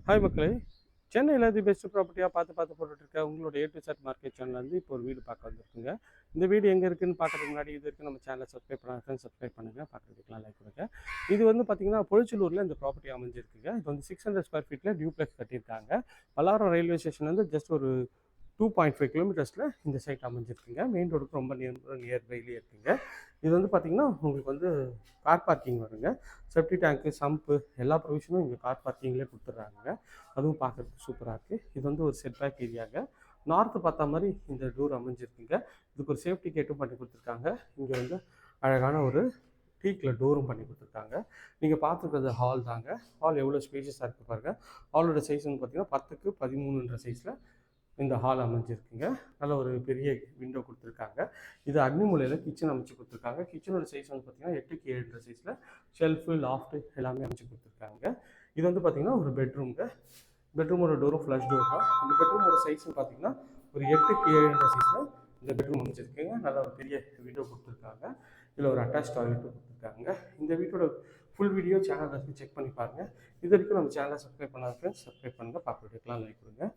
Hi மக்களே, சென்னையில் the best ப்ராப்பர்ட்டியாக பார்த்து போட்டுட்ருக்க உங்களோட ஏ டு செட் மார்க்கெட் சேனல்லேருந்து இப்போ ஒரு வீடு பார்க்க வந்திருக்குங்க. இந்த வீடு எங்கே இருக்குதுன்னு பார்க்கறதுக்கு முன்னாடி இது வரைக்கும் நம்ம சேனலை சப்ஸ்கிரைப் பண்ணாங்க ஃப்ரெண்ட்ஸ் சப்ஸ்கிரைப் பண்ணுங்கள், பார்க்குறதுக்குலாம் லைக் கொடுங்க. இது வந்து பார்த்திங்கன்னா பொழிச்சலூரில் இந்த ப்ராப்பர்ட்டி அமைஞ்சிருக்குங்க. இது வந்து 600 ஸ்கொயர் ஃபீட்டில் டியூப்ளெக்ஸ் கட்டியிருக்காங்க. பல்லாவரம் ரயில்வே ஸ்டேஷன்லேருந்து ஜஸ்ட் ஒரு 2.5 கிலோமீட்டர்ஸில் இந்த சைட் அமைஞ்சிருக்குங்க. மெயின் ரோடுக்கு ரொம்ப நியர்பைலேயே இருக்குங்க. இது வந்து பார்த்திங்கன்னா உங்களுக்கு வந்து கார் பார்க்கிங் வருங்க. செப்டி டேங்க்கு, சம்பு எல்லா ப்ரொவிஷனும் இங்கே கார் பார்க்கிங்லேயே கொடுத்துட்றாங்க. அதுவும் பார்க்குறதுக்கு சூப்பராக இருக்குது. இது வந்து ஒரு செட்பேக் ஏரியாங்க. நார்த்து பார்த்த மாதிரி இந்த டோர் அமைஞ்சிருக்குங்க. இதுக்கு ஒரு சேஃப்டி கேட்டும் பண்ணி கொடுத்துருக்காங்க. இங்கே வந்து அழகான ஒரு டீக்கில் டோரும் பண்ணி கொடுத்துருக்காங்க. நீங்கள் பார்த்துருக்கிறது ஹால் தாங்க. ஹால் எவ்வளோ ஸ்பேஷியஸாக இருக்குது பாருங்கள். ஹாலோட சைஸ் வந்து பார்த்திங்கன்னா 10க்கு 13ன்ற சைஸில் இந்த ஹால் அமைஞ்சிருக்குங்க. நல்ல ஒரு பெரிய விண்டோ கொடுத்துருக்காங்க. இது அக்னிமூலையில் கிச்சன் அமைச்சு கொடுத்துருக்காங்க. கிச்சனோட சைஸ் வந்து பார்த்திங்கன்னா 8க்கு 7ன்ற சைஸில் ஷெல்ஃபு, லாஃப்ட்டு எல்லாமே அமைச்சு கொடுத்துருக்காங்க. இது வந்து பார்த்திங்கன்னா ஒரு பெட்ரூம்ங்க. பெட்ரூமோட டோரும் ஃப்ளஷ் டோர் தான். இந்த பெட்ரூமோட சைஸ்னு பார்த்திங்கன்னா ஒரு 8க்கு 7ன்ற சைஸில் இந்த பெட்ரூம் அமைச்சிருக்குங்க. நல்ல ஒரு பெரிய விண்டோ கொடுத்துருக்காங்க. இதில் ஒரு அட்டாச் டாய்லெட்டும் கொடுத்துருக்காங்க. இந்த வீட்டோட ஃபுல் வீடியோ சேனலில் செக் பண்ணி பாருங்கள். இது வரைக்கும் நம்ம சேனலை சப்ஸ்கிரைப் பண்ணாத ஃப்ரெண்ட்ஸ் சப்ஸ்கிரைப் பண்ணுங்கள், பார்க்க வீடியோக்கெலாம் லைக் கொடுங்க.